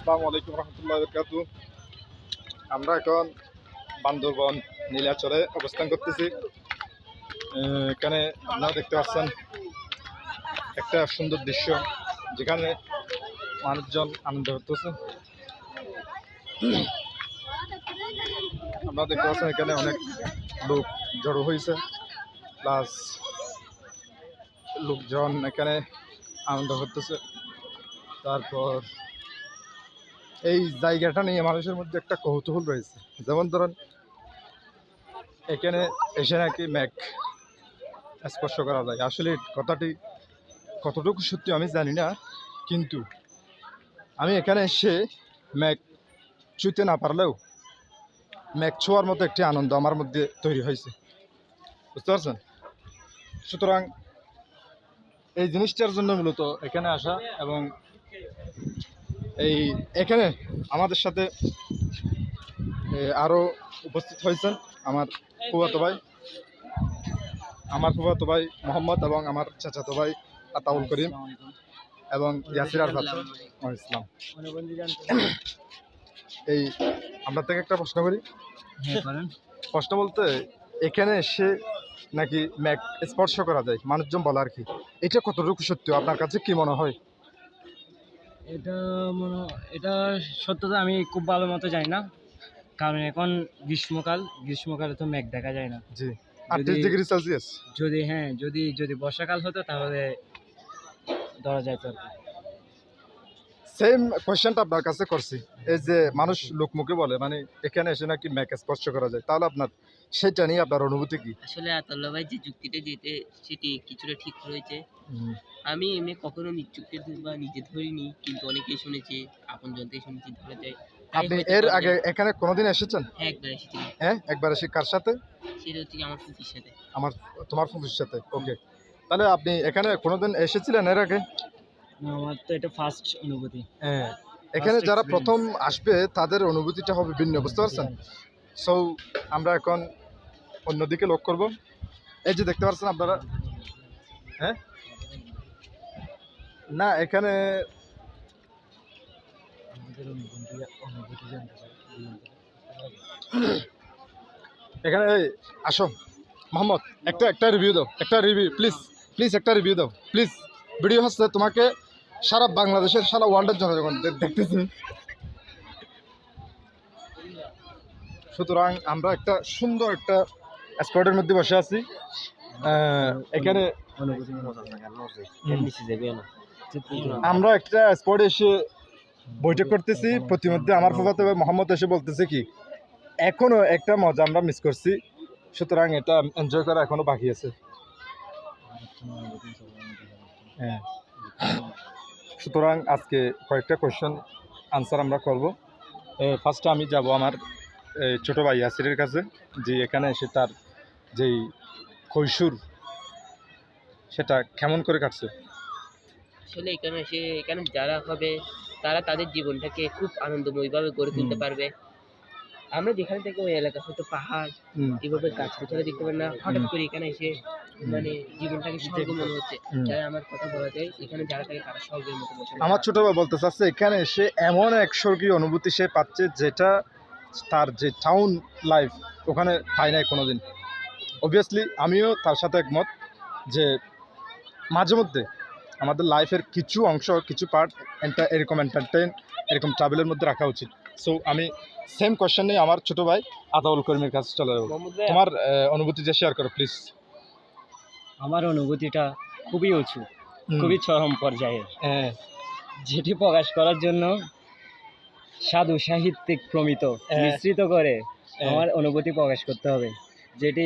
আসসালামু আলাইকুম রহমতুল্লাহ বরকাতু। আমরা এখন বান্দরবন নীলাচলে অবস্থান করতেছি। এখানে আপনারা দেখতে পাচ্ছেন একটা সুন্দর দৃশ্য, যেখানে মানুষজন আনন্দ করতেছে। আপনারা দেখতে পাচ্ছেন এখানে অনেক লোক জড়ো হয়েছে, প্লাস লোকজন এখানে আনন্দ করতেছে। তারপর এই জায়গাটা নিয়ে মানুষের মধ্যে একটা কৌতূহল রয়েছে। যেমন ধরেন, এখানে এসে নাকি মেঘ স্পর্শ করা যায়। আসলে কথাটি কতটুকু সত্যি আমি জানি না, কিন্তু আমি এখানে এসে মেঘ ছুঁতে না পারলেও মেঘ ছোঁয়ার মতো একটি আনন্দ আমার মধ্যে তৈরি হয়েছে, বুঝতে পারছেন? সুতরাং এই জিনিসটার জন্য মূলত এখানে আসা। এবং এখানে আমাদের সাথে আরও উপস্থিত হয়েছেন আমার ফুফাতো ভাই মোহাম্মদ, এবং আমার চাচাতো ভাই আতাউল করিম এবং ইয়াসির আরফাত ইসলাম। এই আমরা থেকে একটা প্রশ্ন করি। প্রশ্ন বলতে, এখানে এসে নাকি মেঘ স্পর্শ করা যায়, মানুষজন বলে আর কি, এটা কতটুকু সত্য? আপনার কাছে কি মনে হয়? এটা সত্যতা আমি খুব ভালো মতো জানি না, কারণ এখন গ্রীষ্মকালে তো মেঘ দেখা যায় না। জি, 38 ডিগ্রি সেলসিয়াস। যদি বর্ষাকাল হতো তাহলে ধরা যেত আর কি। সেম কোয়েশ্চেনটা আপনার কাছে করছি। এই যে মানুষ লোকমুখে বলে মানে এখানে এসে নাকি মেঘ স্পর্শ করা যায়, তাহলে আপনার সেটা নিয়ে আপনার অনুভূতি কি? আসলে আতাউল্লাহ ভাই যে যুক্তিটা দিতে সেটি কিছুটা ঠিক রয়েছে। আমি এমনি কখনো যুক্তি বা নিজে ধরিনি, কিন্তু অনেকেই শুনেছি, আপনজন থেকে শুনেছি ধরা যায়। আপনি এর আগে এখানে কোনোদিন এসেছেন? হ্যাঁ, একবার এসেছি। হ্যাঁ, একবার এসে কার সাথে? সেটা হচ্ছে আমার ফুফির সাথে। তোমার ফুফির সাথে। ওকে, তাহলে আপনি এখানে কোনোদিন এসেছিলেন এর আগে? আমার তো এটা ফার্স্ট অনুভূতি। হ্যাঁ, এখানে যারা প্রথম আসবে তাদের অনুভূতিটা হবে ভিন্ন, বুঝতে পারছেন? সো আমরা এখন অন্যদিকে লক্ষ্য করব। এই যে দেখতে পাচ্ছেন আপনারা, হ্যাঁ না এখানে এখানে আসো মোহাম্মদ, একটা রিভিউ দাও, প্লিজ একটা রিভিউ দাও প্লিজ। ভিডিও হচ্ছে, তোমাকে সারা বাংলাদেশের সারা ওয়ার্ল্ডের জনগণ দেখতেছি। সুতরাং আমরা একটা সুন্দর একটা স্পটের মধ্যে বসে আছি। এখানে আমরা একটা স্পটে এসে বৈঠক করতেছি। প্রতিমধ্যে আমার ফুফাতো ভাই মোহাম্মদ এসে বলতেছে কি, এখনো একটা মজা আমরা মিস করছি, সুতরাং এটা এনজয় করা এখনো বাকি আছে। হ্যাঁ, সুতরাং আজকে কয়েকটা কোয়েশ্চেন আনসার আমরা করব। ফার্স্টে আমি যাব আমার ছোটো ভাই ইয়াসিরের কাছে, যে এখানে এসে তার যেই কৈশোর সেটা কেমন করে কাটছে। আসলে এখানে যারা হবে তারা তাদের জীবনটাকে খুব আনন্দময়ভাবে গড়ে তুলতে পারবে। আমরা যেখানে থেকে ওই এলাকা হয়তো পাহাড় এভাবে গাছগাছালি দেখতে পারি না, হঠাৎ করে এখানে এসে মানে জীবনটাকে স্বর্গ মনে হচ্ছে। তাই আমার কথা বলা যায়, এখানে যারা থাকে তারা স্বর্গের মতো বসে। আমার ছোট ভাই বলতে চাচ্ছে, এখানে এসে এমন এক স্বর্গীয় অনুভূতি সে পাচ্ছে, যেটা তার যে টাউন লাইফ ওখানে পায় নাই কোনোদিন। অবভিয়াসলি আমিও তার সাথে একমত যে মাঝে মধ্যে আমাদের লাইফের কিছু অংশ, কিছু পার্ট এরকম এরকম ট্রাভেলের মধ্যে রাখা উচিত। সো আমি সেম কোয়েশ্চেন নিয়ে আমার ছোটো ভাই আতাউল করিমের কাছে চলে যাবো। তোমার অনুভূতি যে শেয়ার করো প্লিজ। আমার অনুভূতিটা খুবই উঁচু, খুবই চরম পর্যায়ের, যেটি প্রকাশ করার জন্য সাধু সাহিত্যিক প্রমিত মিশ্রিত করে আমার অনুভূতি প্রকাশ করতে হবে, যেটি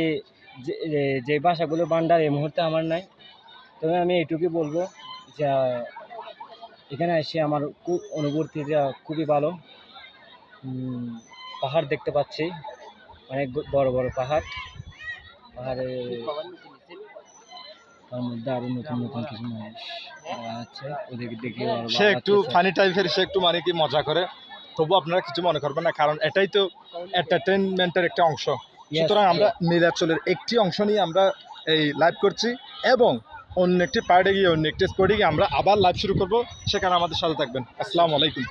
যে ভাষাগুলো ভান্ডার এই মুহূর্তে আমার নাই। তবে আমি এইটুকুই বলবো যে এখানে এসে আমার অনুভূতিটা খুবই ভালো। পাহাড় দেখতে পাচ্ছি, অনেক বড় বড় পাহাড়ে তার মধ্যে আরো নতুন নতুন কিছু মানুষ আছে, ওদেরকে দেখে সে একটু ফানি টাইপের, সে একটু মানে কি মজা করে, তবু আপনারা কিছু মনে করবেন না, কারণ এটাই তো এন্টারটেইনমেন্টের একটা অংশ। সুতরাং আমরা নীলাচলের একটি অংশ নিয়ে আমরা এই লাইভ করছি, এবং অন্য একটি পার্টে গিয়ে, অন্য একটি স্পটে গিয়ে আমরা আবার লাইভ শুরু করব। সেখানে আমাদের সাথে থাকবেন। আসসালামু আলাইকুম।